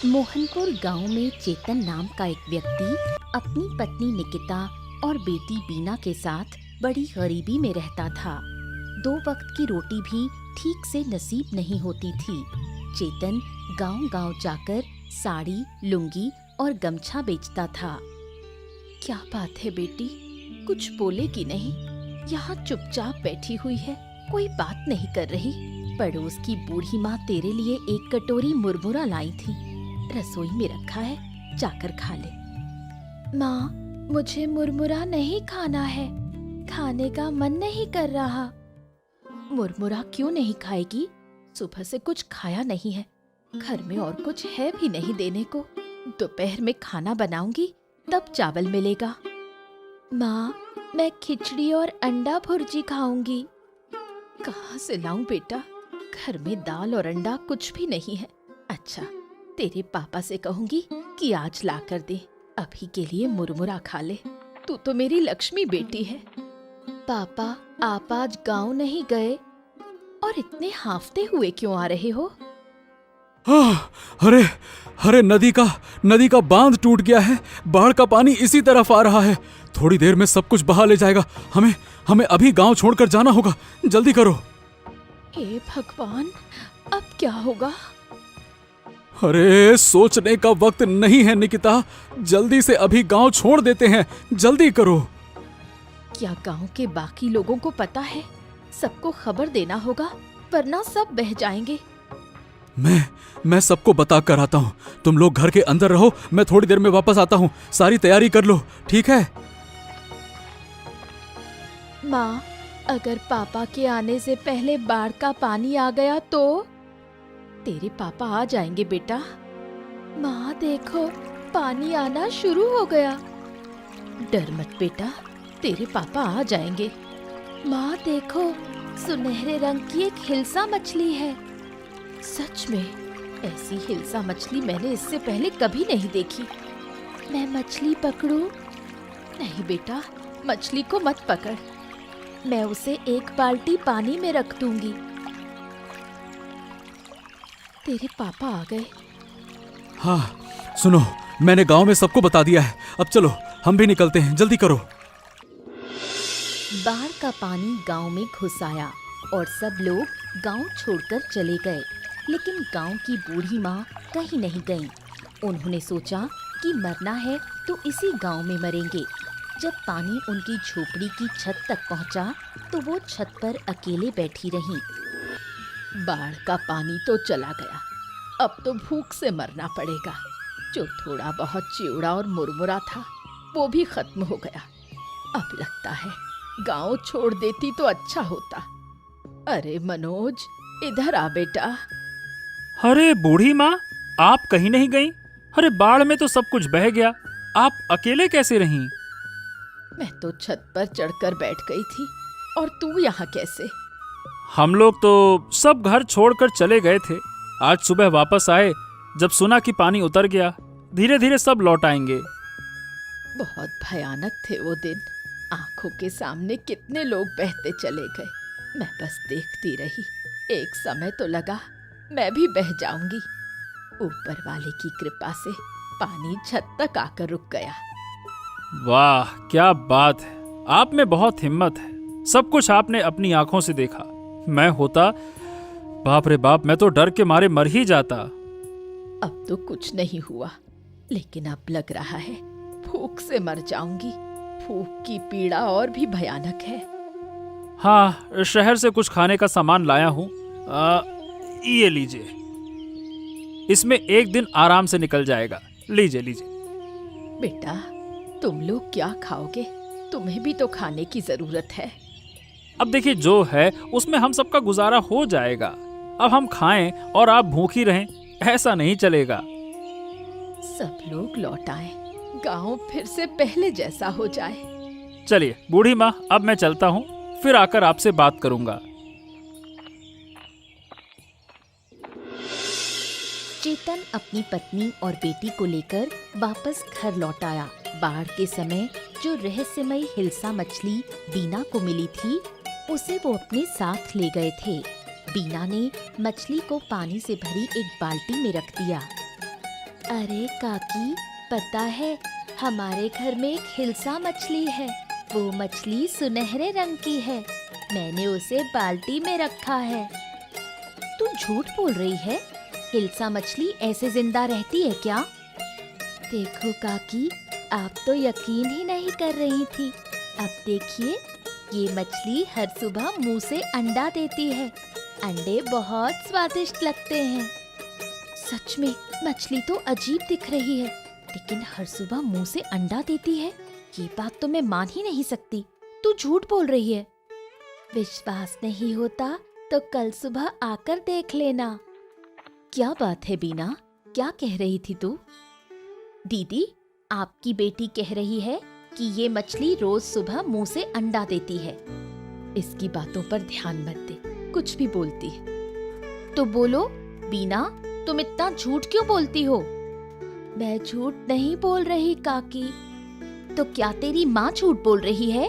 मोहनपुर गांव में चेतन नाम का एक व्यक्ति अपनी पत्नी निकिता और बेटी बीना के साथ बड़ी गरीबी में रहता था। 2 वक्त की रोटी भी ठीक से नसीब नहीं होती थी। चेतन गांव-गांव जाकर साड़ी, लुंगी और गमछा बेचता था। क्या बात है बेटी, कुछ बोलेगी नहीं? यहाँ चुपचाप बैठी हुई है, कोई बात नहीं कर रही। पड़ोस की बूढ़ी माँ तेरे लिए एक कटोरी मुरमुरा लाई थी, रसोई में रखा है, जाकर खा ले। माँ, मुझे मुरमुरा नहीं खाना है, खाने का मन नहीं कर रहा। मुरमुरा क्यों नहीं खाएगी? सुबह से कुछ खाया नहीं है, घर में और कुछ है भी नहीं देने को। दोपहर में खाना बनाऊंगी तब चावल मिलेगा। माँ, मैं खिचड़ी और अंडा भुर्जी खाऊंगी। कहाँ से लाऊं बेटा, घर में दाल और अंडा कुछ भी नहीं है। अच्छा, तेरे पापा से कहूंगी कि आज ला कर दे, अभी के लिए मुरमुरा खा ले। तू तो मेरी लक्ष्मी बेटी है। पापा, आप आज गांव नहीं गए और इतने हांफते हुए क्यों आ रहे हो? अरे अरे, नदी का बांध टूट गया है। बाढ़ का पानी इसी तरफ आ रहा है। थोड़ी देर में सब कुछ बहा ले जाएगा। हमें अभी गांव छोड़कर जाना होगा। जल्दी करो। हे भगवान, अब क्या होगा? अरे, सोचने का वक्त नहीं है निकिता, जल्दी से अभी गांव छोड़ देते हैं। जल्दी करो। क्या गांव के बाकी लोगों को पता है? सबको खबर देना होगा, वरना सब बह जाएंगे। मैं सबको बता कर आता हूँ। तुम लोग घर के अंदर रहो, मैं थोड़ी देर में वापस आता हूँ। सारी तैयारी कर लो, ठीक है? माँ, अगर पापा के आने से पहले बाढ़ का पानी आ गया तो? तेरे पापा आ जाएंगे बेटा। माँ देखो, पानी आना शुरू हो गया। डर मत बेटा, तेरे पापा आ जाएंगे। माँ देखो, सुनहरे रंग की एक हिल्सा मछली है। सच में, ऐसी हिल्सा मछली मैंने इससे पहले कभी नहीं देखी। मैं मछली पकड़ूं? नहीं बेटा, मछली को मत पकड़, मैं उसे एक बाल्टी पानी में रख दूंगी। तेरे पापा आ गए। हाँ, सुनो, मैंने गांव में सबको बता दिया है। अब चलो, हम भी निकलते हैं, जल्दी करो। बाढ़ का पानी गांव में घुस आया और सब लोग गांव छोड़कर चले गए। लेकिन गांव की बूढ़ी माँ कहीं नहीं गईं। उन्होंने सोचा कि मरना है तो इसी गांव में मरेंगे। जब पानी उनकी झोपड़ी की छत तक पहुंचा तो वो छत पर अकेले बैठी रहीं। बाढ़ का पानी तो चला गया, अब तो भूख से मरना पड़ेगा। जो थोड़ा बहुत चिवड़ा और मुरमुरा था वो भी खत्म हो गया। अब लगता है गांव छोड़ देती तो अच्छा होता। अरे मनोज, इधर आ बेटा। अरे बूढ़ी माँ, आप कहीं नहीं गईं? अरे बाढ़ में तो सब कुछ बह गया, आप अकेले कैसे रहीं? मैं तो छत पर चढ़कर बैठ गई थी, और तू यहाँ कैसे? हम लोग तो सब घर छोड़कर चले गए थे। आज सुबह वापस आए, जब सुना कि पानी उतर गया। धीरे धीरे सब लौट आएंगे। बहुत भयानक थे वो दिन। आंखों के सामने कितने लोग बहते चले गए। मैं बस देखती रही। एक समय तो लगा मैं भी बह जाऊंगी। ऊपर वाले की कृपा से पानी छत तक आकर रुक गया। वाह, क्या बात है! आप में बहुत हिम्मत है। सब कुछ आपने अपनी आंखों से देखा। मैं होता, बाप रे बाप, मैं तो डर के मारे मर ही जाता। अब तो कुछ नहीं हुआ, लेकिन अब लग रहा है भूख से मर जाऊंगी। भूख की पीड़ा और भी भयानक है। हाँ, शहर से कुछ खाने का सामान लाया हूँ। ये लीजिए, इसमें एक दिन आराम से निकल जाएगा। लीजिए लीजिए। बेटा, तुम लोग क्या खाओगे? तुम्हें भी तो खाने की जरूरत है। अब देखिए, जो है उसमें हम सबका गुजारा हो जाएगा। अब हम खाएं और आप भूखी रहें, ऐसा नहीं चलेगा। सब लोग लौट आए, गांव फिर से पहले जैसा हो जाए। चलिए बूढ़ी माँ, अब मैं चलता हूँ, फिर आकर आपसे बात करूंगा। चेतन अपनी पत्नी और बेटी को लेकर वापस घर लौट आया। बाढ़ के समय जो रहस्यमयी हिल्सा मछली बीना को मिली थी, उसे वो अपने साथ ले गए थे। बीना ने मछली को पानी से भरी एक बाल्टी में रख दिया। अरे काकी, पता है हमारे घर में एक हिल्सा मछली है। वो मछली सुनहरे रंग की है। मैंने उसे बाल्टी में रखा है। तू झूठ बोल रही है? हिल्सा मछली ऐसे जिंदा रहती है क्या? देखो काकी, आप तो यकीन ही नहीं कर रही थी। अब देखिए, ये मछली हर सुबह मुंह से अंडा देती है। अंडे बहुत स्वादिष्ट लगते हैं। सच में मछली तो अजीब दिख रही है, लेकिन हर सुबह मुंह से अंडा देती है। ये बात तो मैं मान ही नहीं सकती। तू झूठ बोल रही है। विश्वास नहीं होता तो कल सुबह आकर देख लेना। क्या बात है बीना, क्या कह रही थी तू? दीदी, आपकी बेटी कह रही है कि ये मछली रोज सुबह मुंह से अंडा देती है। इसकी बातों पर ध्यान मत दे, कुछ भी बोलती है। तो बोलो बीना, तुम इतना झूठ क्यों बोलती हो? मैं झूठ नहीं बोल रही काकी। तो क्या तेरी माँ झूठ बोल रही है?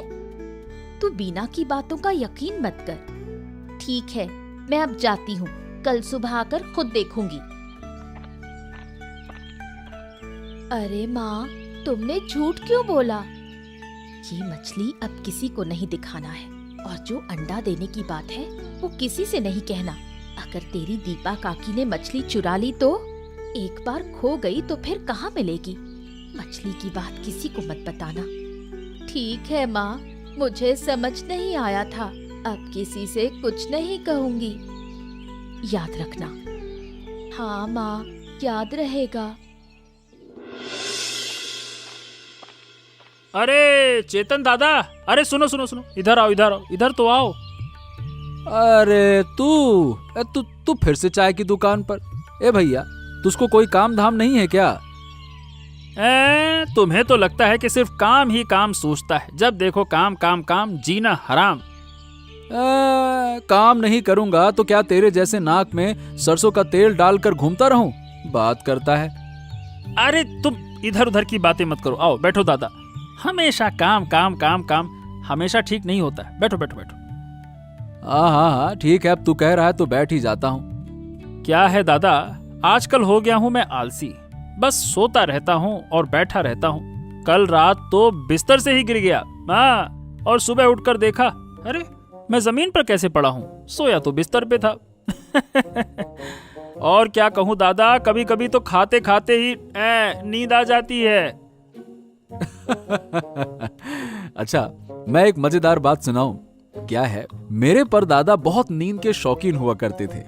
तू बीना की बातों का यकीन मत कर। ठीक है, मैं अब जाती हूँ। कल सुबह आकर खुद देखूंगी। अरे माँ, तुमने झूठ क्यों बोला? ये मछली अब किसी को नहीं दिखाना है, और जो अंडा देने की बात है वो किसी से नहीं कहना। अगर तेरी दीपा काकी ने मछली चुरा ली तो? एक बार खो गई तो फिर कहाँ मिलेगी? मछली की बात किसी को मत बताना। ठीक है माँ, मुझे समझ नहीं आया था। अब किसी से कुछ नहीं कहूंगी। याद रखना। हाँ माँ, याद रहेगा। अरे चेतन दादा, अरे सुनो सुनो सुनो, इधर आओ इधर आओ, इधर तो आओ। अरे तू फिर से चाय की दुकान पर? ए भैया, तुझको कोई काम धाम नहीं है क्या? तुम्हें तो लगता है कि सिर्फ काम ही काम सोचता है। जब देखो काम काम काम, जीना हराम। काम नहीं करूंगा तो क्या तेरे जैसे नाक में सरसों का तेल डालकर घूमता रहूं? बात करता है। अरे तुम इधर उधर की बातें मत करो, आओ बैठो दादा। हमेशा काम काम काम काम हमेशा ठीक नहीं होता है। बैठो बैठो बैठो। हाँ, ठीक है, अब तू कह रहा है तो बैठ ही जाता हूँ। क्या है दादा, आजकल हो गया हूँ मैं आलसी। बस सोता रहता हूँ और बैठा रहता हूँ। कल रात तो बिस्तर से ही गिर गया। हाँ, और सुबह उठकर देखा, अरे मैं जमीन पर कैसे पड़ा हूँ? सोया तो बिस्तर पे था। और क्या कहूँ दादा, कभी कभी तो खाते खाते ही नींद आ जाती है। अच्छा, मैं एक मजेदार बात सुनाऊं? क्या है, मेरे परदादा बहुत नींद के शौकीन हुआ करते थे।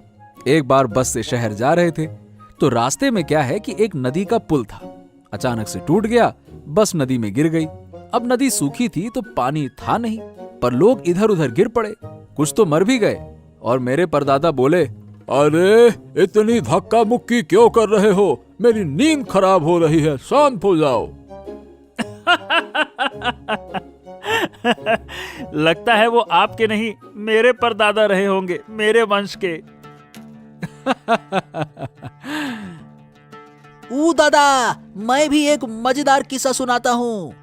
एक बार बस से शहर जा रहे थे तो रास्ते में क्या है कि एक नदी का पुल था। अचानक से टूट गया, बस नदी में गिर गई। अब नदी सूखी थी तो पानी था नहीं, पर लोग इधर उधर गिर पड़े, कुछ तो मर भी गए। और मेरे परदादा बोले, अरे इतनी धक्का मुक्की क्यों कर रहे हो? मेरी नींद खराब हो रही है, शांत हो जाओ। लगता है वो आपके नहीं, मेरे परदादा रहे होंगे, मेरे वंश के। दादा, मैं भी एक मजेदार किस्सा सुनाता हूँ।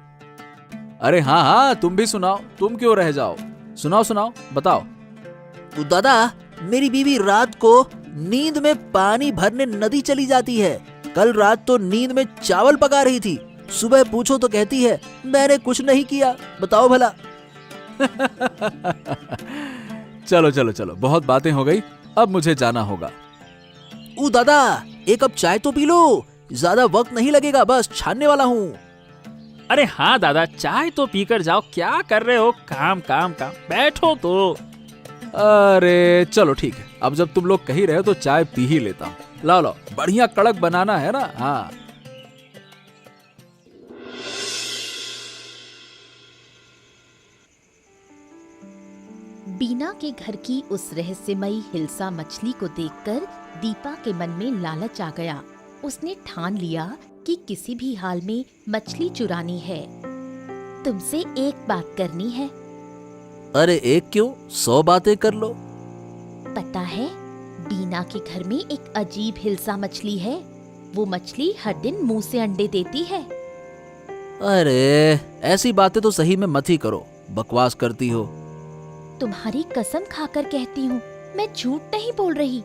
अरे हाँ, तुम भी सुनाओ, तुम क्यों रह जाओ? सुनाओ सुनाओ, बताओ। दादा, मेरी बीवी रात को नींद में पानी भरने नदी चली जाती है। कल रात तो नींद में चावल पका रही थी। सुबह पूछो तो कहती है मैंने कुछ नहीं किया। बताओ भला। चलो चलो चलो, बहुत बातें हो गई, अब मुझे जाना होगा। दादा, एक कप चाय तो पी लो, ज्यादा वक्त नहीं लगेगा, बस छानने वाला हूँ। अरे हाँ दादा, चाय तो पीकर जाओ। क्या कर रहे हो? काम काम काम, बैठो तो। अरे चलो ठीक है, अब जब तुम लोग कही रहे हो तो चाय पी ही लेता हूँ। लाओ लाओ, बढ़िया कड़क बनाना है ना। हाँ। बीना के घर की उस रहस्यमयी हिल्सा मछली को देखकर दीपा के मन में लालच आ गया। उसने ठान लिया कि किसी भी हाल में मछली चुरानी है। तुमसे एक बात करनी है। अरे एक क्यों, 100 बातें कर लो। पता है, बीना के घर में एक अजीब हिल्सा मछली है। वो मछली हर दिन मुंह से अंडे देती है। अरे ऐसी बातें तो सही में मत ही करो, बकवास करती हो। तुम्हारी कसम खाकर कहती हूँ, मैं झूठ नहीं बोल रही।